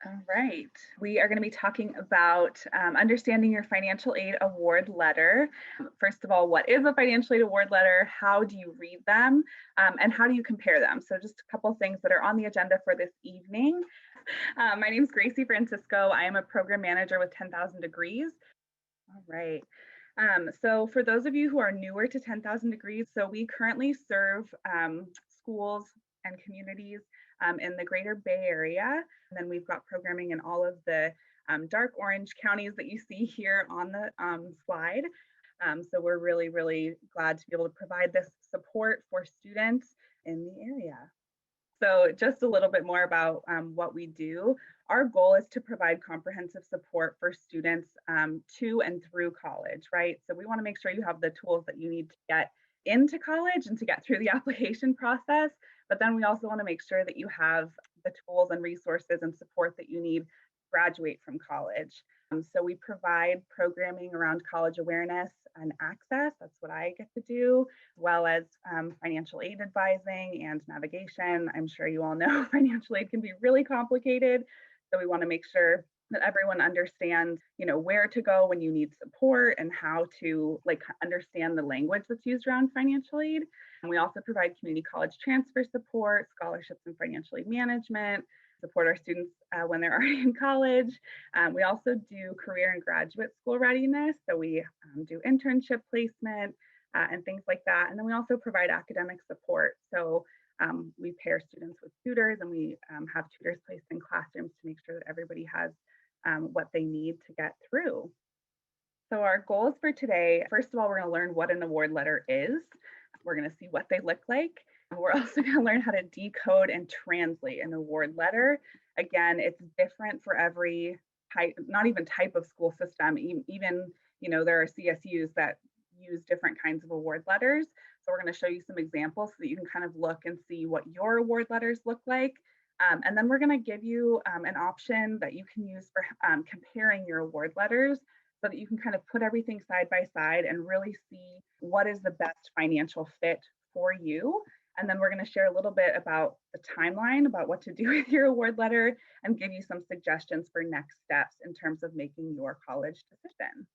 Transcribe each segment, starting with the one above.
All right. We are going to be talking about understanding your financial aid award letter. First of all, what is a financial aid award letter? How do you read them? And how do you compare them? So just a couple of things that are on the agenda for this evening. My name is Gracie Francisco. I am a program manager with 10,000 Degrees. All right. So for those of you who are newer to 10,000 Degrees, so we currently serve schools and communities in the greater Bay Area. And then we've got programming in all of the dark orange counties that you see here on the slide. So we're really, really glad to be able to provide this support for students in the area. So just a little bit more about what we do. Our goal is to provide comprehensive support for students to and through college, right? So we want to make sure you have the tools that you need to get into college and to get through the application process. But then we also want to make sure that you have the tools and resources and support that you need to graduate from college. So we provide programming around college awareness and access. That's what I get to do, as well as financial aid advising and navigation. I'm sure you all know financial aid can be really complicated. So we want to make sure that everyone understands, where to go when you need support and how to understand the language that's used around financial aid. And we also provide community college transfer support, scholarships and financial aid management, support our students when they're already in college. We also do career and graduate school readiness. So we do internship placement and things like that. And then we also provide academic support. So we pair students with tutors, and we have tutors placed in classrooms to make sure that everybody has what they need to get through. So our goals for today, first of all, we're going to learn what an award letter is. We're going to see what they look like. We're also going to learn how to decode and translate an award letter. Again, it's different for every type, not even type of school system. Even, there are CSUs that use different kinds of award letters. So we're going to show you some examples so that you can kind of look and see what your award letters look like. And then we're going to give you an option that you can use for comparing your award letters so that you can kind of put everything side by side and really see what is the best financial fit for you. And then we're going to share a little bit about the timeline, about what to do with your award letter, and give you some suggestions for next steps in terms of making your college decision.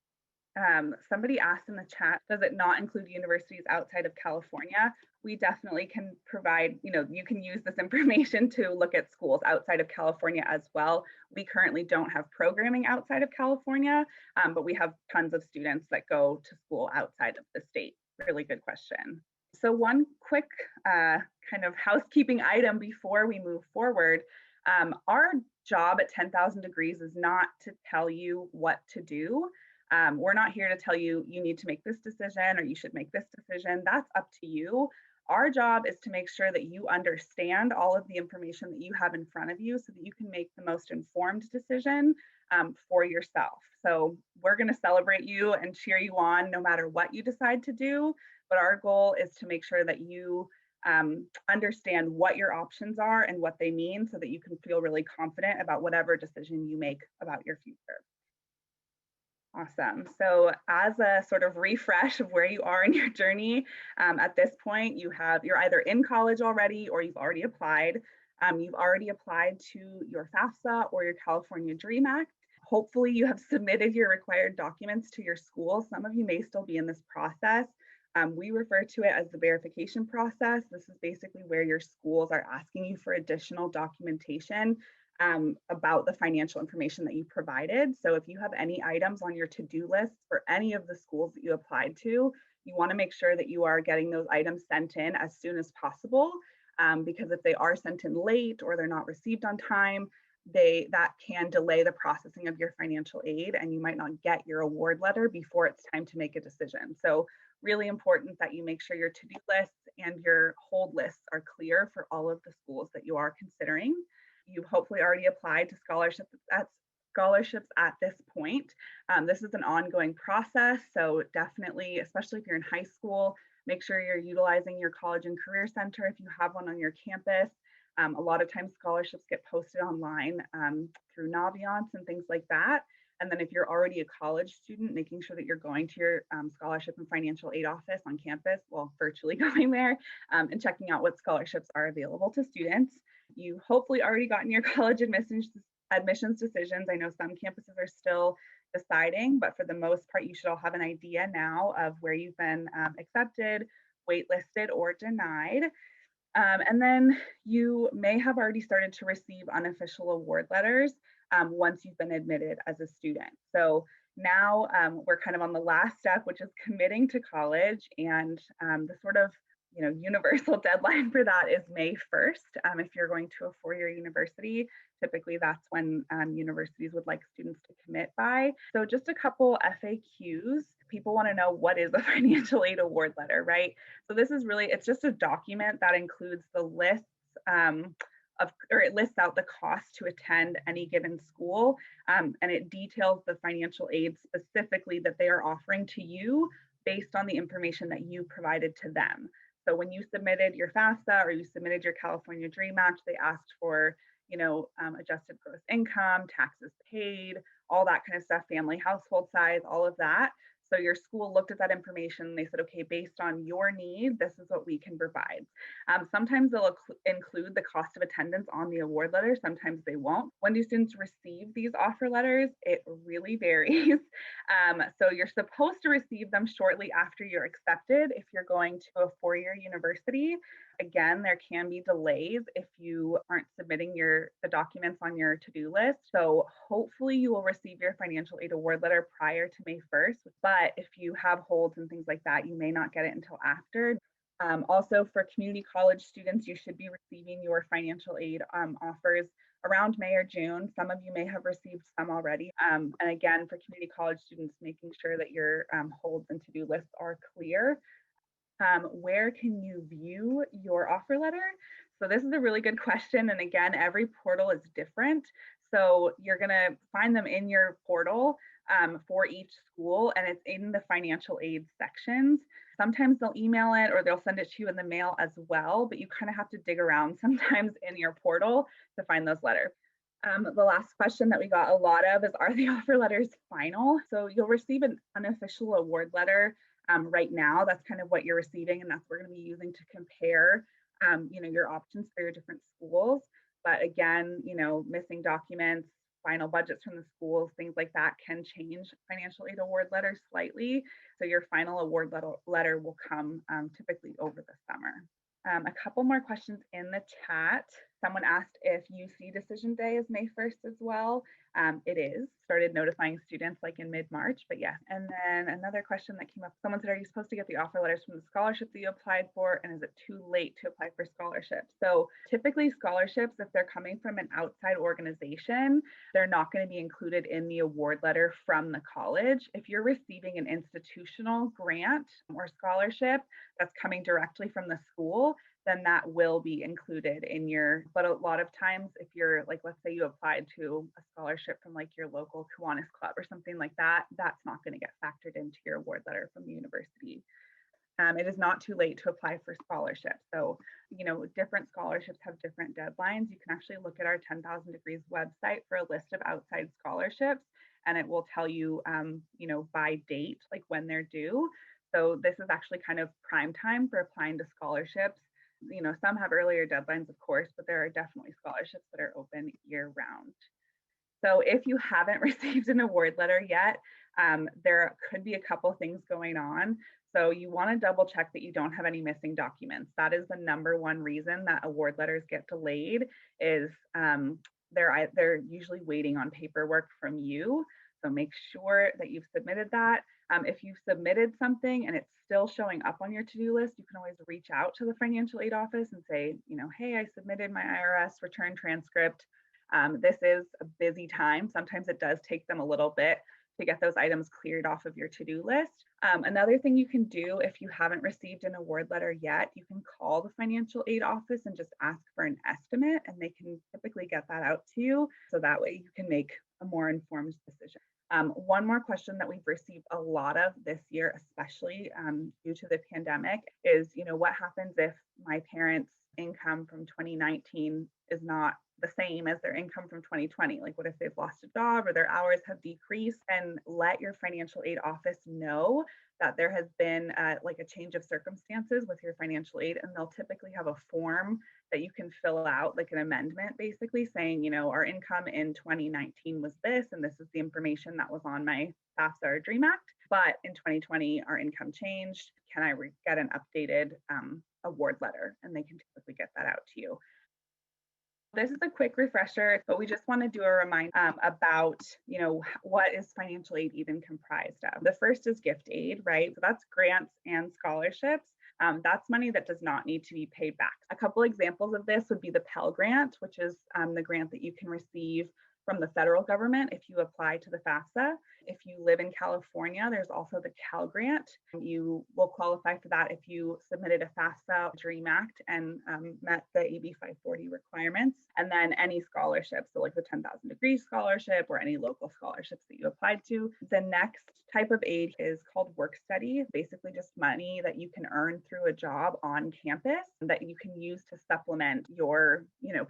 Somebody asked in the chat, does it not include universities outside of California? We definitely can provide, you can use this information to look at schools outside of California as well. We currently don't have programming outside of California, but we have tons of students that go to school outside of the state. Really good question. So one quick kind of housekeeping item before we move forward. Our job at 10,000 Degrees is not to tell you what to do. We're not here to tell you you need to make this decision or you should make this decision. That's up to you. Our job is to make sure that you understand all of the information that you have in front of you so that you can make the most informed decision for yourself. So we're going to celebrate you and cheer you on no matter what you decide to do. But our goal is to make sure that you understand what your options are and what they mean so that you can feel really confident about whatever decision you make about your future. Awesome. So as a sort of refresh of where you are in your journey, at this point, you're either in college already or you've already applied. You've already applied to your Fafsa or your California DREAM Act. Hopefully you have submitted your required documents to your school. Some of you may still be in this process. We refer to it as the verification process. This is basically where your schools are asking you for additional documentation about the financial information that you provided. So if you have any items on your to-do list for any of the schools that you applied to, you want to make sure that you are getting those items sent in as soon as possible, because if they are sent in late or they're not received on time, that can delay the processing of your financial aid and you might not get your award letter before it's time to make a decision. So really important that you make sure your to-do lists and your hold lists are clear for all of the schools that you are considering. You've hopefully already applied to scholarships at this point. This is an ongoing process, so definitely, especially if you're in high school, make sure you're utilizing your college and career center if you have one on your campus. A lot of times scholarships get posted online through Naviance and things like that. And then if you're already a college student, making sure that you're going to your scholarship and financial aid office on campus, well, virtually going there and checking out what scholarships are available to students. You hopefully already gotten your college admissions decisions. I know some campuses are still deciding, but for the most part, you should all have an idea now of where you've been accepted, waitlisted, or denied. And then you may have already started to receive unofficial award letters once you've been admitted as a student. So now we're kind of on the last step, which is committing to college, and the sort of universal deadline for that is May 1st. If you're going to a four-year university, typically that's when universities would like students to commit by. So just a couple FAQs. People want to know, what is a financial aid award letter, right? So this is really, it's just a document that includes the lists or it lists out the cost to attend any given school, and it details the financial aid specifically that they are offering to you based on the information that you provided to them. So when you submitted your Fafsa or you submitted your California Dream Match, they asked for, adjusted gross income, taxes paid, all that kind of stuff, family household size, all of that. So your school looked at that information and they said, okay, based on your need, this is what we can provide. Sometimes they'll include the cost of attendance on the award letter. Sometimes they won't. When do students receive these offer letters? It really varies. So you're supposed to receive them shortly after you're accepted if you're going to a four-year university. Again, there can be delays if you aren't submitting the documents on your to-do list. So hopefully you will receive your financial aid award letter prior to May 1st. But if you have holds and things like that, you may not get it until after. Also, for community college students, you should be receiving your financial aid offers around May or June. Some of you may have received some already. And again, for community college students, making sure that your holds and to-do lists are clear. Where can you view your offer letter? So this is a really good question. And again, every portal is different. So you're going to find them in your portal for each school, and it's in the financial aid sections. Sometimes they'll email it or they'll send it to you in the mail as well, but you kind of have to dig around sometimes in your portal to find those letters. The last question that we got a lot of is, are the offer letters final? So you'll receive an unofficial award letter right now. That's kind of what you're receiving, and that's what we're going to be using to compare your options for your different schools. But again, missing documents, final budgets from the schools, things like that can change financial aid award letters slightly. So your final award letter will come typically over the summer. A couple more questions in the chat. Someone asked if UC decision day is May 1st as well. It is. Started notifying students like in mid-March, but yeah. And then another question that came up, someone said, are you supposed to get the offer letters from the scholarship that you applied for? And is it too late to apply for scholarships? So typically scholarships, if they're coming from an outside organization, they're not going to be included in the award letter from the college. If you're receiving an institutional grant or scholarship that's coming directly from the school, then that will be included in but a lot of times if you're like, let's say you applied to a scholarship from like your local Kiwanis club or something like that, that's not going to get factored into your award letter from the university. It is not too late to apply for scholarships. So, different scholarships have different deadlines. You can actually look at our 10,000 Degrees website for a list of outside scholarships, and it will tell you, by date, like when they're due. So this is actually kind of prime time for applying to scholarships. Some have earlier deadlines, of course, but there are definitely scholarships that are open year round. So if you haven't received an award letter yet, there could be a couple things going on. So you want to double check that you don't have any missing documents. That is the number one reason that award letters get delayed, is they're usually waiting on paperwork from you. So make sure that you've submitted that. If you've submitted something and it's still showing up on your to-do list, you can always reach out to the financial aid office and say, hey, I submitted my IRS return transcript. This is a busy time. Sometimes it does take them a little bit to get those items cleared off of your to-do list. Another thing you can do if you haven't received an award letter yet, you can call the financial aid office and just ask for an estimate, and they can typically get that out to you. So that way you can make a more informed decision. One more question that we've received a lot of this year, especially due to the pandemic, is, what happens if my parents income from 2019 is not the same as their income from 2020. Like, what if they've lost a job or their hours have decreased? And let your financial aid office know that there has been like a change of circumstances with your financial aid, and they'll typically have a form that you can fill out, like an amendment, basically saying, our income in 2019 was this, and this is the information that was on my Fafsa or DREAM Act. But in 2020, our income changed. Can I get an updated award letter? And they can typically get that out to you. This is a quick refresher, but we just want to do a reminder about, what is financial aid even comprised of? The first is gift aid, right? So that's grants and scholarships. That's money that does not need to be paid back. A couple examples of this would be the Pell Grant, which is the grant that you can receive from the federal government if you apply to the Fafsa. If you live in California, there's also the Pell Grant. You will qualify for that if you submitted a Fafsa DREAM Act and met the AB 540 requirements. And then any scholarships, so like the 10,000 degree scholarship or any local scholarships that you applied to. The next type of aid is called work study, basically just money that you can earn through a job on campus that you can use to supplement your,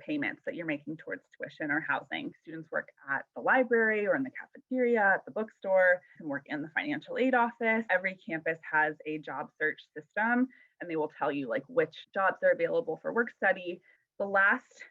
payments that you're making towards tuition or housing. Students work at the library or in the cafeteria, at the bookstore, can work in the financial aid office. Every campus has a job search system, and they will tell you like which jobs are available for work study. The last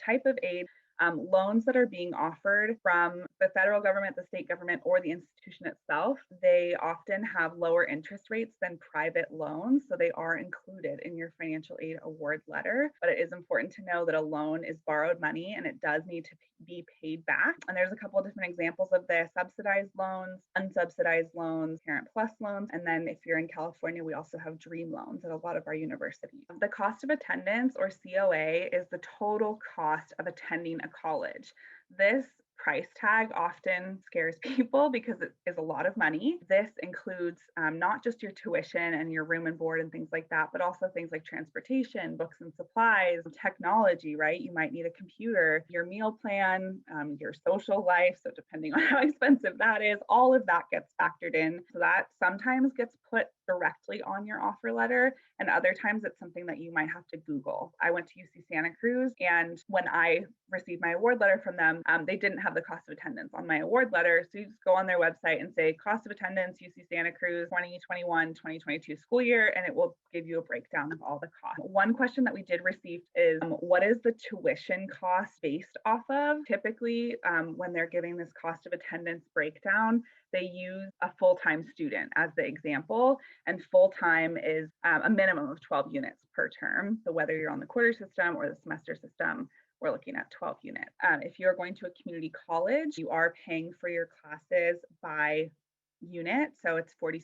type of aid, loans that are being offered from the federal government, the state government, or the institution itself, they often have lower interest rates than private loans. So they are included in your financial aid award letter. But it is important to know that a loan is borrowed money and it does need to be paid back. And there's a couple of different examples of this: subsidized loans, unsubsidized loans, Parent Plus loans. And then if you're in California, we also have DREAM loans at a lot of our universities. The cost of attendance, or COA, is the total cost of attending a college. This price tag often scares people because it is a lot of money. This includes not just your tuition and your room and board and things like that, but also things like transportation, books and supplies, technology, right? You might need a computer, your meal plan, your social life. So depending on how expensive that is, all of that gets factored in. So that sometimes gets put directly on your offer letter, and other times it's something that you might have to Google. I went to UC Santa Cruz, and when I received my award letter from them, they didn't have the cost of attendance on my award letter. So you just go on their website and say cost of attendance, UC Santa Cruz 2021-2022 school year, and it will give you a breakdown of all the costs. One question that we did receive is what is the tuition cost based off of? Typically, when they're giving this cost of attendance breakdown, they use a full-time student as the example, and full-time is a minimum of 12 units per term. So whether you're on the quarter system or the semester system, we're looking at 12 units. If you're going to a community college, you are paying for your classes by unit, so it's $46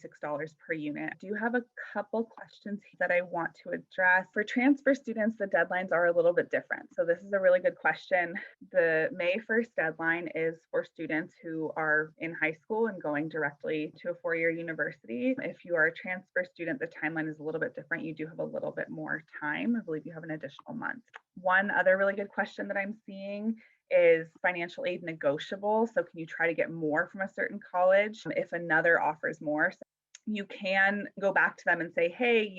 per unit. I do have a couple questions that I want to address. For transfer students, the deadlines are a little bit different. So this is a really good question. The May 1st deadline is for students who are in high school and going directly to a four-year university. If you are a transfer student, the timeline is a little bit different. You do have a little bit more time. I believe you have an additional month. One other really good question that I'm seeing is financial aid negotiable? So can you try to get more from a certain college if another offers more? So you can go back to them and say, hey,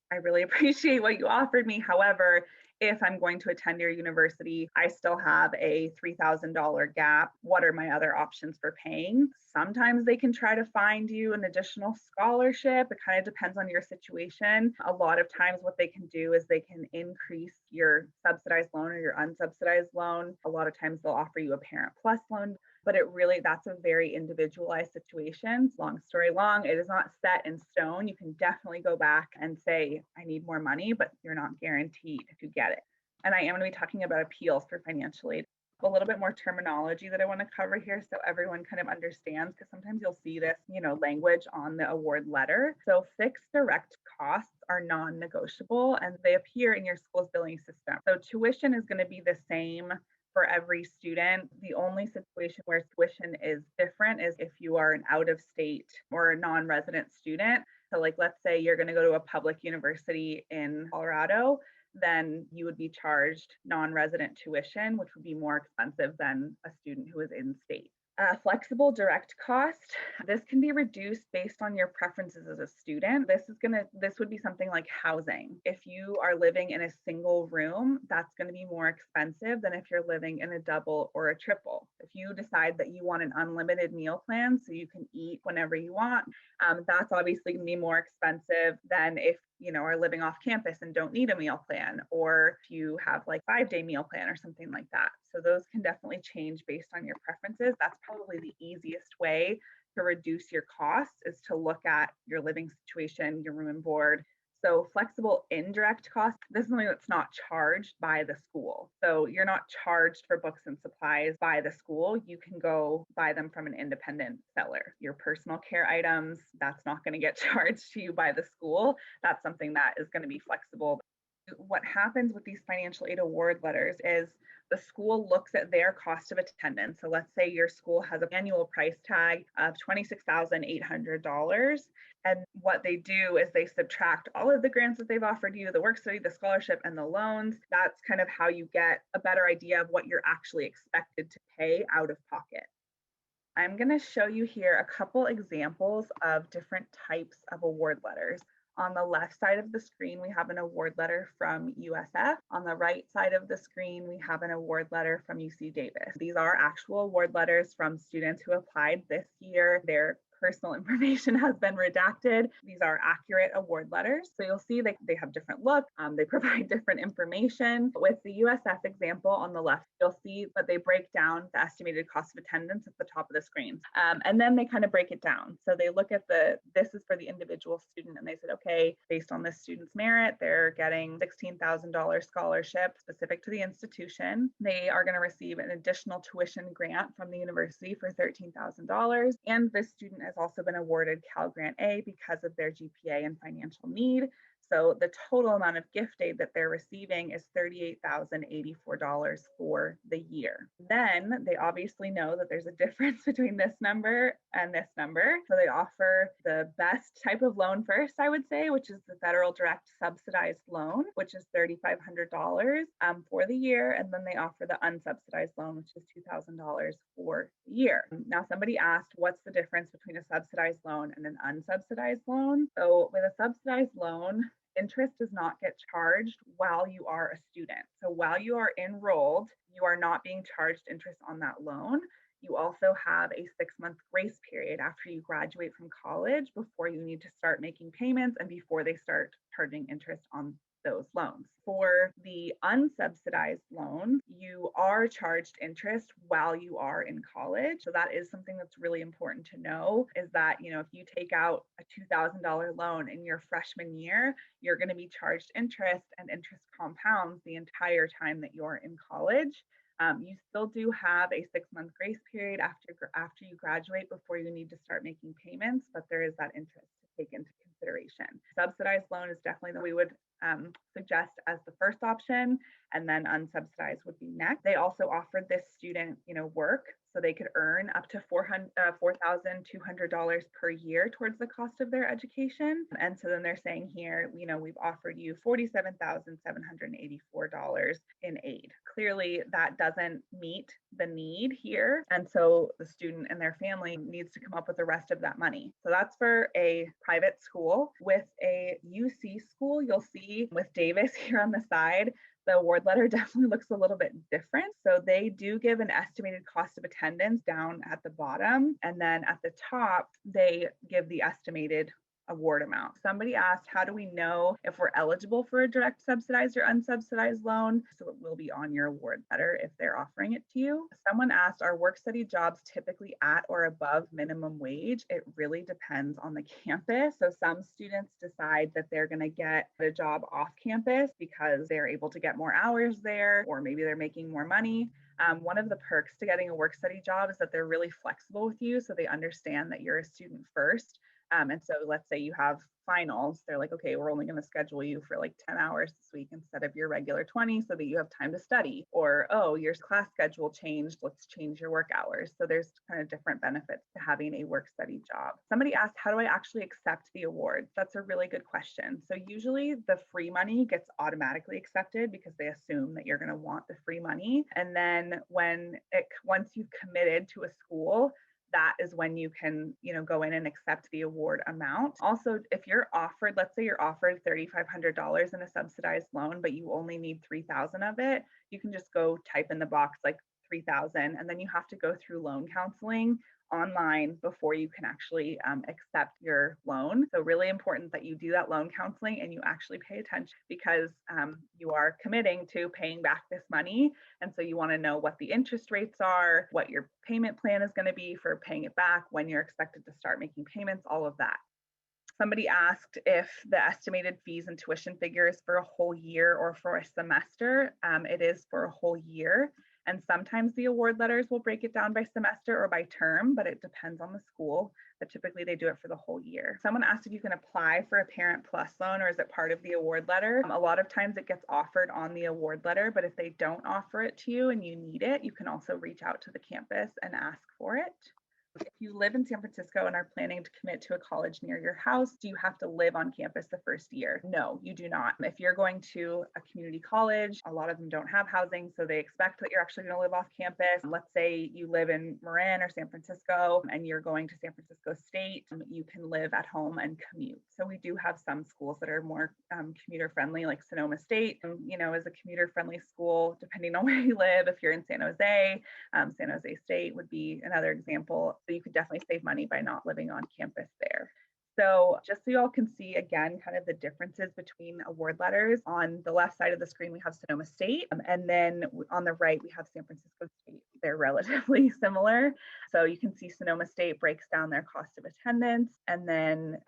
I really appreciate what you offered me. However, if I'm going to attend your university, I still have a $3,000 gap. What are my other options for paying? Sometimes they can try to find you an additional scholarship. It kind of depends on your situation. A lot of times what they can do is they can increase your subsidized loan or your unsubsidized loan. A lot of times they'll offer you a Parent Plus loan, but that's a very individualized situation. Long story long, it is not set in stone. You can definitely go back and say, I need more money, but you're not guaranteed to get it. And I am going to be talking about appeals for financial aid. A little bit more terminology that I want to cover here so everyone kind of understands, because sometimes you'll see this, language on the award letter. So fixed direct costs are non-negotiable and they appear in your school's billing system. So tuition is going to be the same for every student. The only situation where tuition is different is if you are an out-of-state or a non-resident student. So like, let's say you're going to go to a public university in Colorado, then you would be charged non-resident tuition, which would be more expensive than a student who is in state. Flexible direct cost. This can be reduced based on your preferences as a student. This would be something like housing. If you are living in a single room, that's going to be more expensive than if you're living in a double or a triple. If you decide that you want an unlimited meal plan so you can eat whenever you want, that's obviously going to be more expensive than if are living off campus and don't need a meal plan, or if you have like 5-day meal plan or something like that. So those can definitely change based on your preferences. That's probably the easiest way to reduce your costs, is to look at your living situation, your room and board. So flexible indirect costs, this is something that's not charged by the school. So you're not charged for books and supplies by the school. You can go buy them from an independent seller. Your personal care items, that's not going to get charged to you by the school. That's something that is going to be flexible. What happens with these financial aid award letters is the school looks at their cost of attendance. So let's say your school has an annual price tag of $26,800. And what they do is they subtract all of the grants that they've offered you, the work study, the scholarship, and the loans. That's kind of how you get a better idea of what you're actually expected to pay out of pocket. I'm going to show you here a couple examples of different types of award letters. On the left side of the screen, we have an award letter from USF. On the right side of the screen, we have an award letter from UC Davis. These are actual award letters from students who applied this year. Their personal information has been redacted. These are accurate award letters. So you'll see they have different looks. They provide different information. With the USF example on the left, you'll see that they break down the estimated cost of attendance at the top of the screen. And then they kind of break it down. So they look at this is for the individual student, and they said, okay, based on this student's merit, they're getting $16,000 scholarship specific to the institution. They are going to receive an additional tuition grant from the university for $13,000. And this student has also been awarded Pell Grant A because of their GPA and financial need. So the total amount of gift aid that they're receiving is $38,084 for the year. Then they obviously know that there's a difference between this number and this number. So they offer the best type of loan first, I would say, which is the federal direct subsidized loan, which is $3,500 for the year. And then they offer the unsubsidized loan, which is $2,000 for the year. Now, somebody asked, what's the difference between a subsidized loan and an unsubsidized loan? So with a subsidized loan, interest does not get charged while you are a student. So while you are enrolled, you are not being charged interest on that loan. You also have a 6-month grace period after you graduate from college before you need to start making payments and before they start charging interest on those loans. For the unsubsidized loan, you are charged interest while you are in college. So that is something that's really important to know, is that, if you take out a $2,000 loan in your freshman year, you're going to be charged interest, and interest compounds the entire time that you're in college. You still do have a 6-month grace period after you graduate before you need to start making payments, but there is that interest to take into consideration. Subsidized loan is definitely that we would suggest as the first option, and then unsubsidized would be next. They also offered this student, work, so they could earn up to $4,200 per year towards the cost of their education. And so then they're saying here, we've offered you $47,784 in aid. Clearly, that doesn't meet the need here, and so the student and their family needs to come up with the rest of that money. So that's for a private school. With a UC school, you'll see with Davis here on the side, the award letter definitely looks a little bit different. So they do give an estimated cost of attendance down at the bottom, and then at the top, they give the estimated award amount. Somebody asked, how do we know if we're eligible for a direct subsidized or unsubsidized loan? So it will be on your award letter if they're offering it to you. Someone asked, are work study jobs typically at or above minimum wage? It really depends on the campus. So some students decide that they're going to get a job off campus because they're able to get more hours there, or maybe they're making more money. One of the perks to getting a work study job is that they're really flexible with you. So they understand that you're a student first. And so let's say you have finals, they're like, okay, we're only going to schedule you for like 10 hours this week instead of your regular 20 so that you have time to study. Or, oh, your class schedule changed, let's change your work hours. So there's kind of different benefits to having a work study job. Somebody asked, how do I actually accept the awards? That's a really good question. So usually the free money gets automatically accepted because they assume that you're going to want the free money. And then once you've committed to a school, that is when you can, go in and accept the award amount. Also, if you're offered, let's say you're offered $3,500 in a subsidized loan, but you only need 3,000 of it, you can just go type in the box like 3,000, and then you have to go through loan counseling online before you can actually accept your loan. So really important that you do that loan counseling and you actually pay attention, because you are committing to paying back this money. And so you want to know what the interest rates are, what your payment plan is going to be for paying it back, when you're expected to start making payments, all of that. Somebody asked if the estimated fees and tuition figure is for a whole year or for a semester. It is for a whole year. And sometimes the award letters will break it down by semester or by term, but it depends on the school. But typically they do it for the whole year. Someone asked if you can apply for a Parent Plus loan, or is it part of the award letter? A lot of times it gets offered on the award letter, but if they don't offer it to you and you need it, you can also reach out to the campus and ask for it. If you live in San Francisco and are planning to commit to a college near your house, do you have to live on campus the first year? No, you do not. If you're going to a community college, a lot of them don't have housing, so they expect that you're actually going to live off campus. Let's say you live in Marin or San Francisco and you're going to San Francisco State, you can live at home and commute. So we do have some schools that are more commuter friendly, like Sonoma State, is a commuter friendly school, depending on where you live. If you're in San Jose, San Jose State would be another example. So you could definitely save money by not living on campus there. So just so you all can see, again, kind of the differences between award letters. On the left side of the screen, we have Sonoma State. And then on the right, we have San Francisco State. They're relatively similar. So you can see Sonoma State breaks down their cost of attendance. And then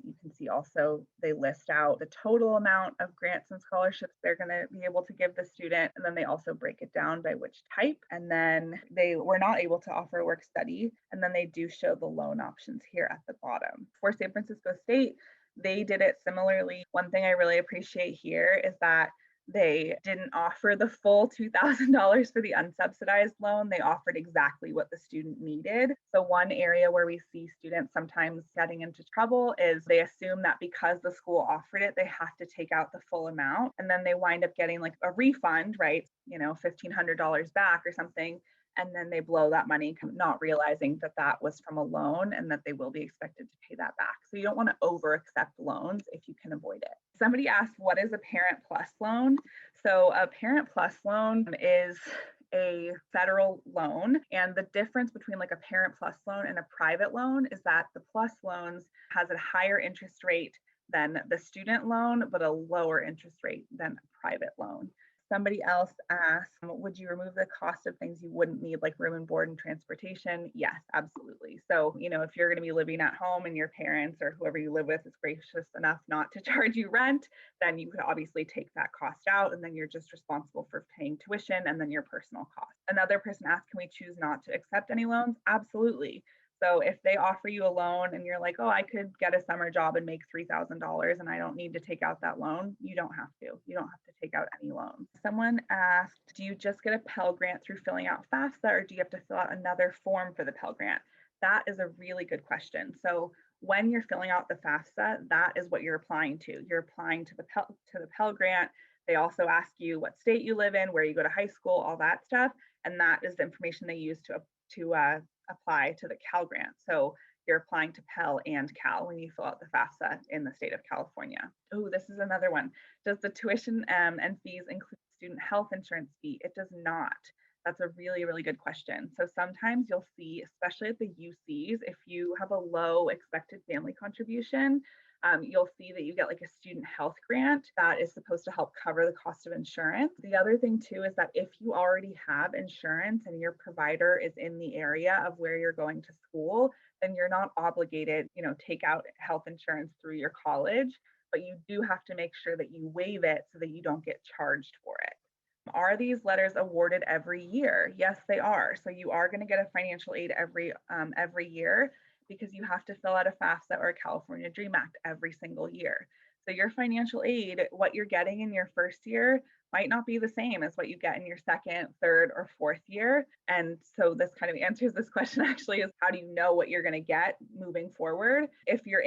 you can see also they list out the total amount of grants and scholarships they're going to be able to give the student. And then they also break it down by which type. And then they were not able to offer work study. And then they do show the loan options here at the bottom. For San Francisco State, they did it similarly. One thing I really appreciate here is that they didn't offer the full $2,000 for the unsubsidized loan. They offered exactly what the student needed. So one area where we see students sometimes getting into trouble is they assume that because the school offered it, they have to take out the full amount. And then they wind up getting like a refund, right? $1,500 back or something. And then they blow that money, not realizing that that was from a loan and that they will be expected to pay that back. So you don't want to over accept loans if you can avoid it. Somebody asked, what is a Parent Plus loan? So a Parent Plus loan is a federal loan. And the difference between like a Parent Plus loan and a private loan is that the Plus loans has a higher interest rate than the student loan, but a lower interest rate than a private loan. Somebody else asked, would you remove the cost of things you wouldn't need, like room and board and transportation? Yes, absolutely. So, if you're going to be living at home and your parents or whoever you live with is gracious enough not to charge you rent, then you could obviously take that cost out, and then you're just responsible for paying tuition and then your personal cost. Another person asked, can we choose not to accept any loans? Absolutely. So if they offer you a loan and you're like, oh, I could get a summer job and make $3,000 and I don't need to take out that loan, you don't have to. You don't have to take out any loans. Someone asked, do you just get a Pell Grant through filling out Fafsa, or do you have to fill out another form for the Pell Grant? That is a really good question. So when you're filling out the Fafsa, that is what you're applying to. You're applying to the Pell Grant. They also ask you what state you live in, where you go to high school, all that stuff. And that is the information they use to apply to the Cal Grant. So you're applying to Pell and Cal when you fill out the FAFSA in the state of California. Oh, this is another one. Does the tuition and fees include student health insurance fee? It does not. That's a really, really good question. So sometimes you'll see, especially at the UCs, if you have a low expected family contribution, you'll see that you get like a student health grant that is supposed to help cover the cost of insurance. The other thing too is that if you already have insurance and your provider is in the area of where you're going to school, then you're not obligated, take out health insurance through your college, but you do have to make sure that you waive it so that you don't get charged for it. Are these letters awarded every year? Yes, they are. So you are going to get a financial aid every year. because you have to fill out a FAFSA or a California Dream Act every single year. So your financial aid, what you're getting in your first year might not be the same as what you get in your second, third, or fourth year. And so this kind of answers this question actually, is how do you know what you're going to get moving forward? If your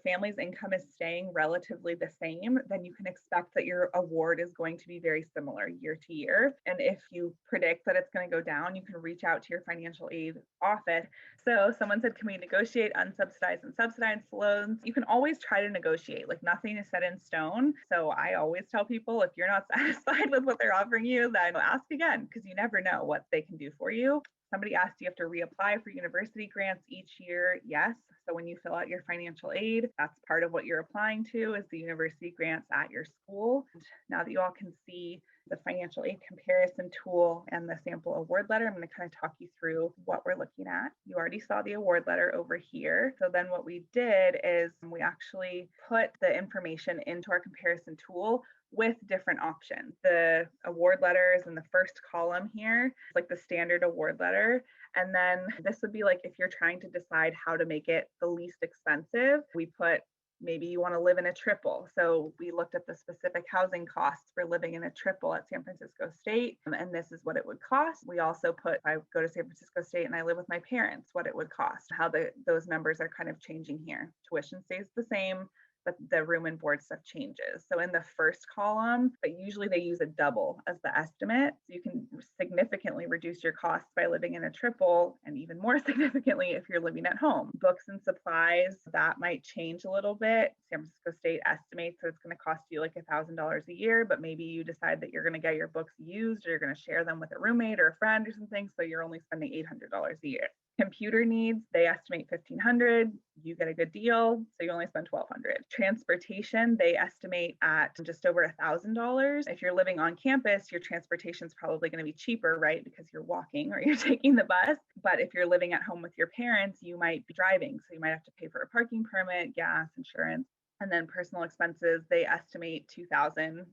family's income is staying relatively the same, then you can expect that your award is going to be very similar year to year. And if you predict that it's going to go down, you can reach out to your financial aid office. So someone said, can we negotiate unsubsidized and subsidized loans? You can always try to negotiate, like nothing is set in stone. So I always tell people, if you're not satisfied with what they're offering you, then ask again, because you never know what they can do for you. Somebody asked, you have to reapply for university grants each year. Yes. So when you fill out your financial aid, that's part of what you're applying to, is the university grants at your school. And now that you all can see the financial aid comparison tool and the sample award letter, I'm going to kind of talk you through what we're looking at. You already saw the award letter over here. So then what we did is we actually put the information into our comparison tool with different options. The award letter is in the first column here, like the standard award letter. And then this would be like if you're trying to decide how to make it the least expensive, we put maybe you want to live in a triple. So we looked at the specific housing costs for living in a triple at San Francisco State, and this is what it would cost. We also put, if I go to San Francisco State and I live with my parents, what it would cost, how those numbers are kind of changing here. Tuition stays the same, but the room and board stuff changes. So in the first column, but usually they use a double as the estimate. So you can significantly reduce your costs by living in a triple, and even more significantly if you're living at home. Books and supplies, that might change a little bit. San Francisco State estimates that it's going to cost you like $1,000 a year, but maybe you decide that you're going to get your books used, or you're going to share them with a roommate or a friend or something, so you're only spending $800 a year. Computer needs, they estimate $1,500. You get a good deal, so you only spend $1,200. Transportation, they estimate at just over $1,000. If you're living on campus, your transportation is probably going to be cheaper, right? Because you're walking or you're taking the bus. But if you're living at home with your parents, you might be driving, so you might have to pay for a parking permit, gas, insurance. And then personal expenses, they estimate $2,000,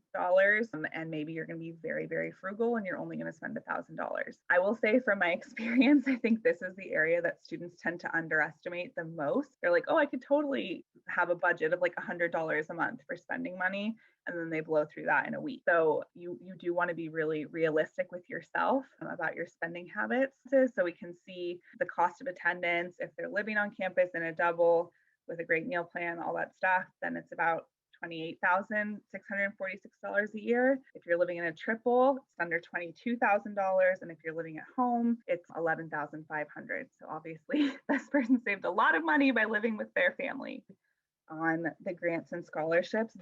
and maybe you're going to be very, very frugal and you're only going to spend $1,000. I will say from my experience, I think this is the area that students tend to underestimate the most. They're like, oh, I could totally have a budget of like $100 a month for spending money, and then they blow through that in a week. So you do want to be really realistic with yourself about your spending habits. So we can see the cost of attendance. If they're living on campus in a double with a great meal plan, all that stuff, then it's about $28,646 a year. If you're living in a triple, it's under $22,000. And if you're living at home, it's $11,500. So obviously this person saved a lot of money by living with their family. On the grants and scholarships,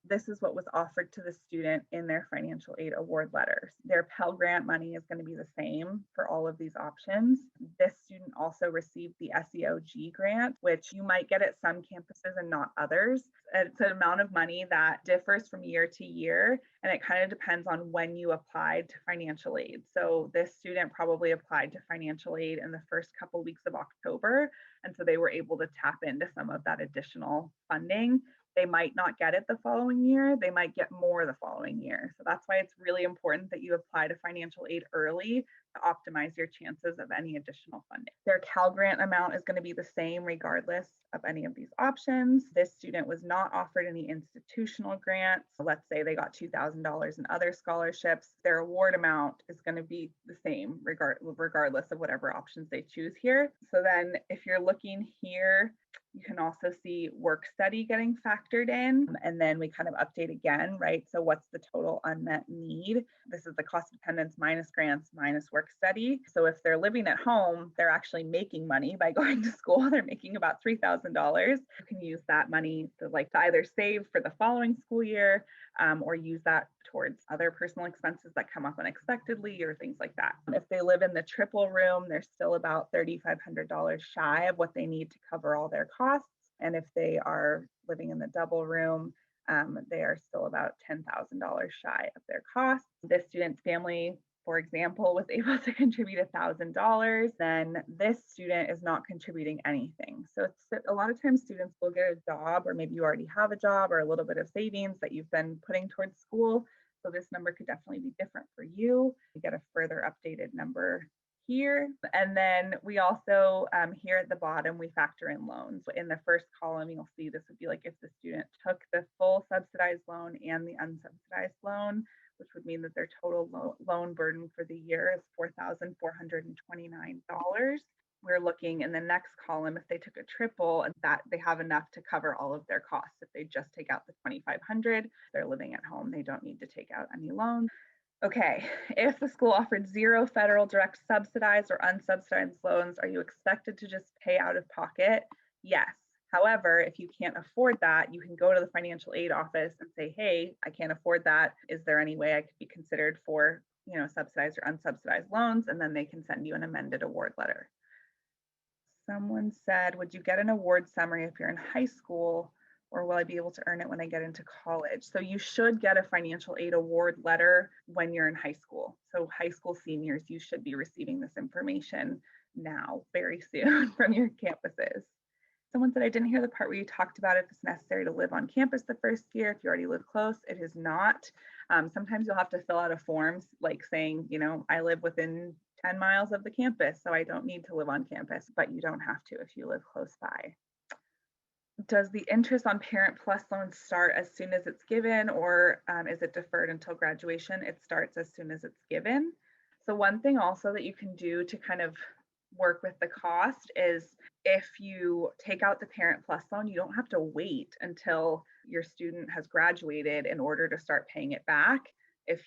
this is what was offered to the student in their financial aid award letters. Their Pell Grant money is going to be the same for all of these options. This student also received the SEOG grant, which you might get at some campuses and not others. It's an amount of money that differs from year to year, and it kind of depends on when you applied to financial aid. So this student probably applied to financial aid in the first couple weeks of October, and so they were able to tap into some of that additional funding. They might not get it the following year. They might get more the following year. So that's why it's really important that you apply to financial aid early to optimize your chances of any additional funding. Their Cal Grant amount is going to be the same regardless of any of these options. This student was not offered any institutional grants. So let's say they got $2,000 in other scholarships. Their award amount is going to be the same regardless of whatever options they choose here. So then if you're looking here, you can also see work study getting factored in, and then we kind of update again, right? So what's the total unmet need? This is the cost of attendance minus grants minus work study. So if they're living at home, they're actually making money by going to school. They're making about $3,000. You can use that money to either save for the following school year, or use that towards other personal expenses that come up unexpectedly or things like that. If they live in the triple room, they're still about $3,500 shy of what they need to cover all their costs. And if they are living in the double room, they are still about $10,000 shy of their costs. This student's family, for example, was able to contribute $1,000, then this student is not contributing anything. So it's a lot of times students will get a job, or maybe you already have a job or a little bit of savings that you've been putting towards school. So this number could definitely be different for you. You get a further updated number here. And then we also, here at the bottom, we factor in loans. In the first column, you'll see this would be like if the student took the full subsidized loan and the unsubsidized loan, which would mean that their total loan burden for the year is $4,429. We're looking in the next column, if they took a triple, and that they have enough to cover all of their costs. If they just take out the $2,500, they're living at home, they don't need to take out any loans. Okay, if the school offered zero federal direct subsidized or unsubsidized loans, are you expected to just pay out of pocket? Yes. However, if you can't afford that, you can go to the financial aid office and say, hey, I can't afford that. Is there any way I could be considered for, subsidized or unsubsidized loans? And then they can send you an amended award letter. Someone said, would you get an award summary if you're in high school, or will I be able to earn it when I get into college? So you should get a financial aid award letter when you're in high school. So high school seniors, you should be receiving this information now, very soon from your campuses. Someone said, I didn't hear the part where you talked about if it's necessary to live on campus the first year. If you already live close, it is not. Sometimes you'll have to fill out a form like saying, I live within 10 miles of the campus, so I don't need to live on campus, but you don't have to if you live close by. Does the interest on Parent Plus loans start as soon as it's given, or is it deferred until graduation? It starts as soon as it's given. So one thing also that you can do to kind of work with the cost is if you take out the Parent Plus loan, you don't have to wait until your student has graduated in order to start paying it back. If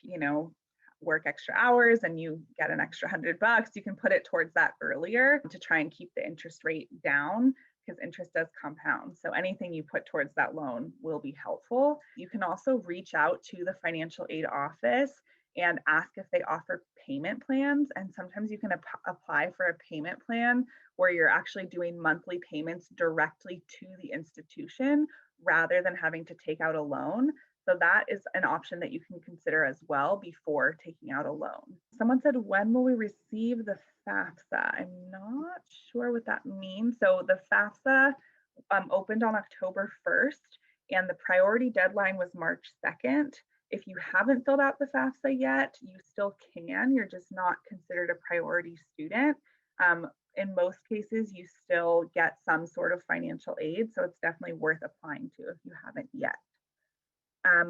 work extra hours and you get an extra $100, you can put it towards that earlier to try and keep the interest rate down, because interest does compound. So anything you put towards that loan will be helpful. You can also reach out to the financial aid office and ask if they offer payment plans. And sometimes you can apply for a payment plan where you're actually doing monthly payments directly to the institution rather than having to take out a loan. So that is an option that you can consider as well before taking out a loan. Someone said, when will we receive the Fafsa? I'm not sure what that means. So the Fafsa opened on October 1st and the priority deadline was March 2nd. If you haven't filled out the Fafsa yet, you still can. You're just not considered a priority student. In most cases, you still get some sort of financial aid. So it's definitely worth applying to if you haven't yet.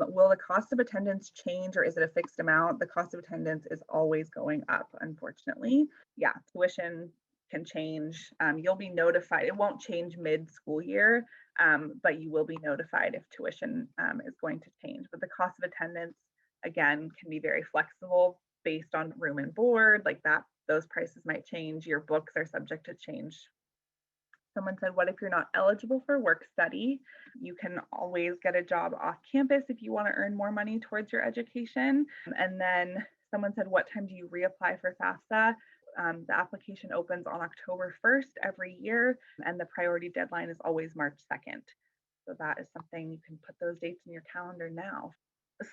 Will the cost of attendance change, or is it a fixed amount? The cost of attendance is always going up, unfortunately. Yeah, tuition can change. You'll be notified. It won't change mid-school year, but you will be notified if tuition is going to change. But the cost of attendance, again, can be very flexible based on room and board, like that. Those prices might change. Your books are subject to change. Someone said, what if you're not eligible for work study? You can always get a job off campus if you want to earn more money towards your education. And then someone said, what time do you reapply for FAFSA? The application opens on October 1st every year, and the priority deadline is always March 2nd. So that is something you can put those dates in your calendar now.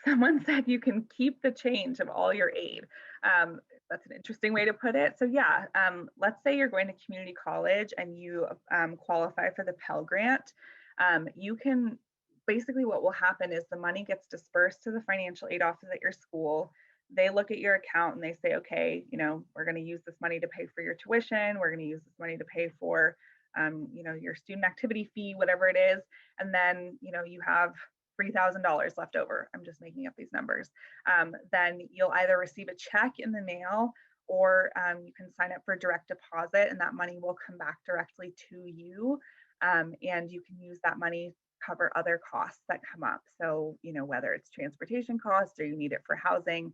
Someone said you can keep the change of all your aid. That's an interesting way to put it. So yeah, let's say you're going to community college and you qualify for the Pell Grant. You can, basically what will happen is the money gets dispersed to the financial aid office at your school. They look at your account and they say, okay, we're going to use this money to pay for your tuition. We're going to use this money to pay for, your student activity fee, whatever it is. And then, you have $3,000 left over. I'm just making up these numbers. Then you'll either receive a check in the mail, or you can sign up for direct deposit, and that money will come back directly to you. And you can use that money to cover other costs that come up. So, whether it's transportation costs or you need it for housing,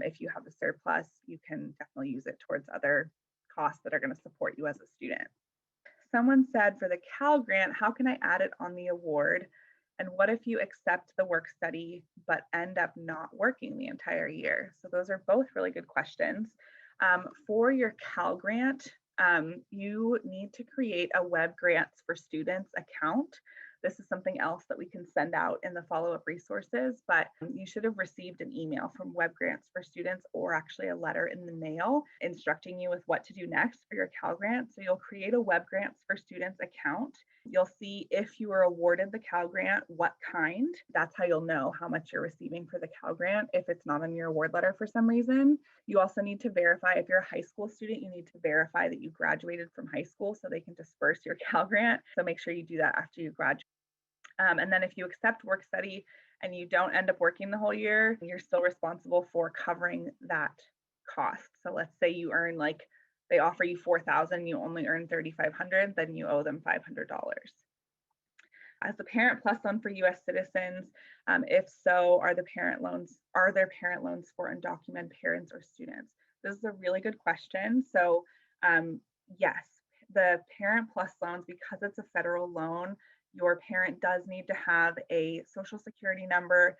if you have a surplus, you can definitely use it towards other costs that are going to support you as a student. Someone said, for the Cal Grant, how can I add it on the award? And what if you accept the work study but end up not working the entire year? So those are both really good questions. For your Cal Grant, you need to create a Web Grants for Students account. This is something else that we can send out in the follow-up resources, but you should have received an email from Web Grants for Students, or actually a letter in the mail instructing you with what to do next for your Cal Grant. So you'll create a Web Grants for Students account. You'll see if you were awarded the Cal Grant, what kind. That's how you'll know how much you're receiving for the Cal Grant if it's not on your award letter for some reason. You also need to verify, if you're a high school student, you need to verify that you graduated from high school so they can disperse your Cal Grant. So make sure you do that after you graduate. And then if you accept work study and you don't end up working the whole year, you're still responsible for covering that cost. So let's say you earn, like, they offer you $4,000, you only earn $3,500, then you owe them $500. As a Parent Plus loan for U.S. citizens, if so, are there parent loans for undocumented parents or students? This is a really good question. So yes, the Parent Plus loans, because it's a federal loan, your parent does need to have a social security number,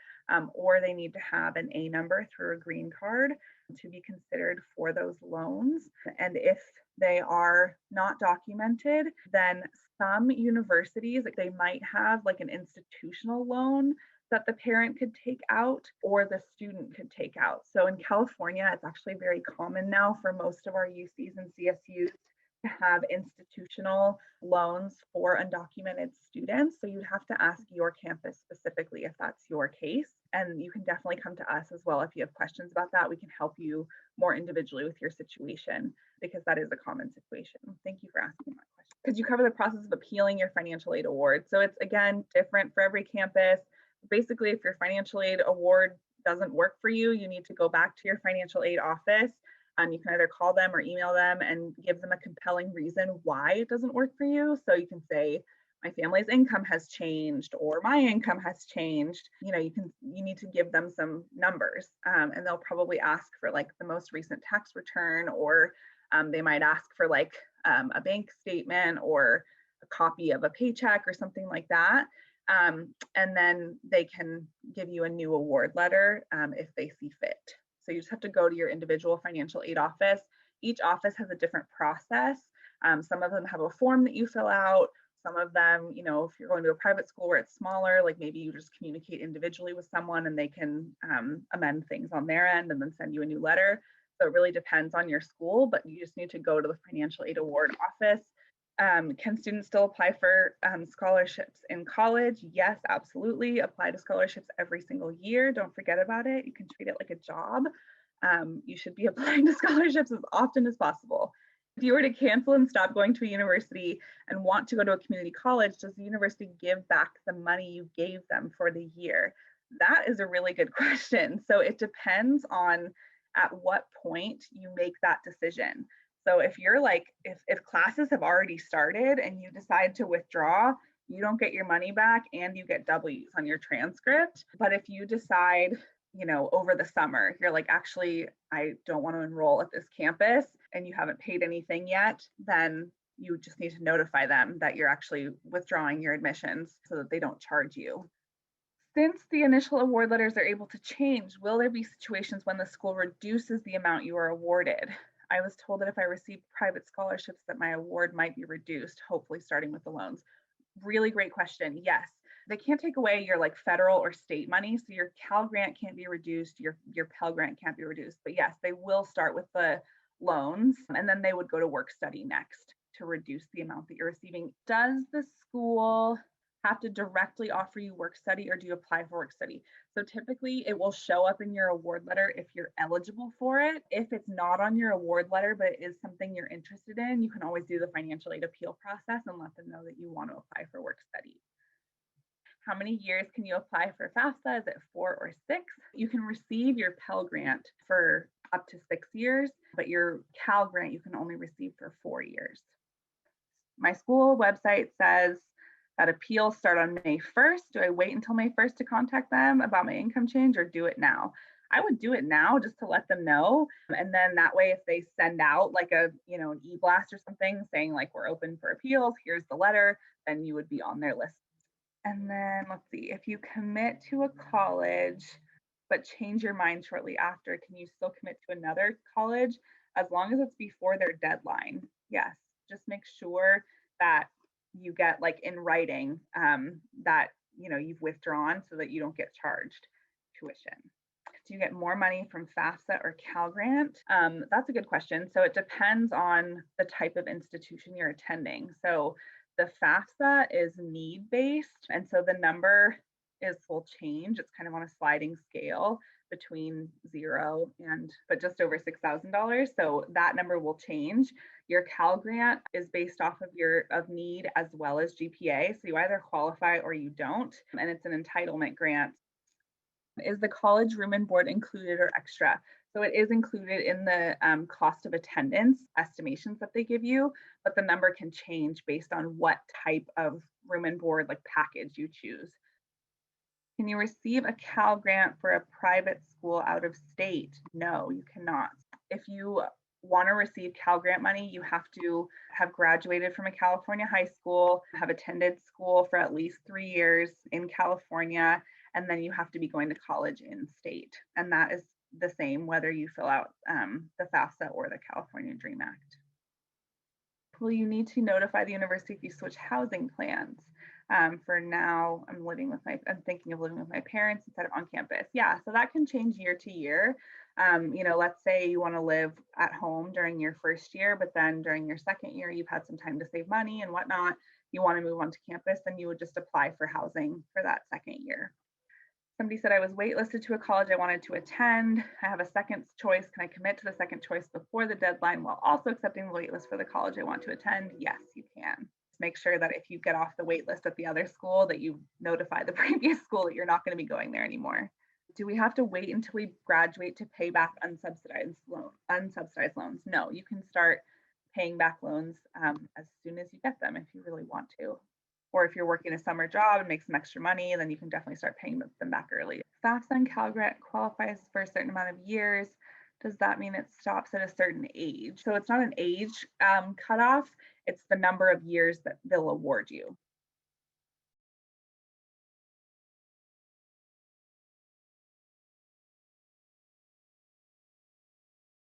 or they need to have an A number through a green card to be considered for those loans. And if they are not documented, then some universities, like, they might have like an institutional loan that the parent could take out or the student could take out. So in California, it's actually very common now for most of our UCs and CSUs to have institutional loans for undocumented students. So you'd have to ask your campus specifically if that's your case. And you can definitely come to us as well if you have questions about that. We can help you more individually with your situation, because that is a common situation. Thank you for asking that question. Could you cover the process of appealing your financial aid award? So it's, again, different for every campus. Basically, if your financial aid award doesn't work for you, you need to go back to your financial aid office. You can either call them or email them and give them a compelling reason why it doesn't work for you. So you can say, my family's income has changed, or my income has changed. You need to give them some numbers, and they'll probably ask for like the most recent tax return, or they might ask for like a bank statement or a copy of a paycheck or something like that. And then they can give you a new award letter if they see fit. So you just have to go to your individual financial aid office. Each office has a different process. Some of them have a form that you fill out. Some of them, if you're going to a private school where it's smaller, like maybe you just communicate individually with someone and they can amend things on their end and then send you a new letter. So it really depends on your school, but you just need to go to the financial aid award office. Can students still apply for scholarships in college? Yes, absolutely. Apply to scholarships every single year. Don't forget about it. You can treat it like a job. You should be applying to scholarships as often as possible. If you were to cancel and stop going to a university and want to go to a community college, does the university give back the money you gave them for the year? That is a really good question. So it depends on at what point you make that decision. So if you're like, if classes have already started and you decide to withdraw, you don't get your money back and you get W's on your transcript. But if you decide, over the summer, you're like, actually, I don't want to enroll at this campus, and you haven't paid anything yet, then you just need to notify them that you're actually withdrawing your admissions so that they don't charge you. Since the initial award letters are able to change, will there be situations when the school reduces the amount you are awarded? I was told that if I received private scholarships that my award might be reduced, hopefully starting with the loans. Really great question. Yes, they can't take away your like federal or state money. So your Cal Grant can't be reduced, your Pell Grant can't be reduced. But yes, they will start with the loans, and then they would go to work study next to reduce the amount that you're receiving. Does the school have to directly offer you work study, or do you apply for work study? So typically it will show up in your award letter if you're eligible for it. If it's not on your award letter, but it is something you're interested in, you can always do the financial aid appeal process and let them know that you want to apply for work study. How many years can you apply for Fafsa? Is it 4 or 6? You can receive your Pell Grant for up to 6 years, but your Cal Grant you can only receive for 4 years. My school website says that appeals start on May 1st. Do I wait until May 1st to contact them about my income change, or do it now? I would do it now just to let them know. And then that way, if they send out like an e-blast or something saying like, we're open for appeals, here's the letter, then you would be on their list. And then let's see, if you commit to a college, but change your mind shortly after, can you still commit to another college as long as it's before their deadline? Yes, just make sure that you get like in writing that you've withdrawn so that you don't get charged tuition. Do you get more money from FAFSA or Pell Grant? That's a good question. So it depends on the type of institution you're attending. So the FAFSA is need-based, and so the number will change. It's kind of on a sliding scale between 0 and but just over $6,000. So that number will change. Your Pell Grant is based off of need as well as GPA. So you either qualify or you don't, and it's an entitlement grant. Is the college room and board included or extra? So it is included in the cost of attendance estimations that they give you, but the number can change based on what type of room and board like package you choose. Can you receive a Pell Grant for a private school out of state? No, you cannot. If you want to receive Pell Grant money, you have to have graduated from a California high school, have attended school for at least 3 years in California, and then you have to be going to college in state. And that is the same whether you fill out the FAFSA or the California Dream Act. Will you need to notify the university if you switch housing plans? For now, I'm thinking of living with my parents instead of on campus. Yeah, so that can change year to year. Let's say you want to live at home during your first year, but then during your second year, you've had some time to save money and whatnot. You want to move on to campus, then you would just apply for housing for that second year. Somebody said I was waitlisted to a college I wanted to attend. I have a second choice. Can I commit to the second choice before the deadline while also accepting the waitlist for the college I want to attend? Yes, you can. Just make sure that if you get off the waitlist at the other school, that you notify the previous school that you're not going to be going there anymore. Do we have to wait until we graduate to pay back unsubsidized loans? No, you can start paying back loans as soon as you get them if you really want to. Or if you're working a summer job and make some extra money, then you can definitely start paying them back early. FAFSA and Pell Grant qualifies for a certain amount of years. Does that mean it stops at a certain age? So it's not an age cutoff, it's the number of years that they'll award you.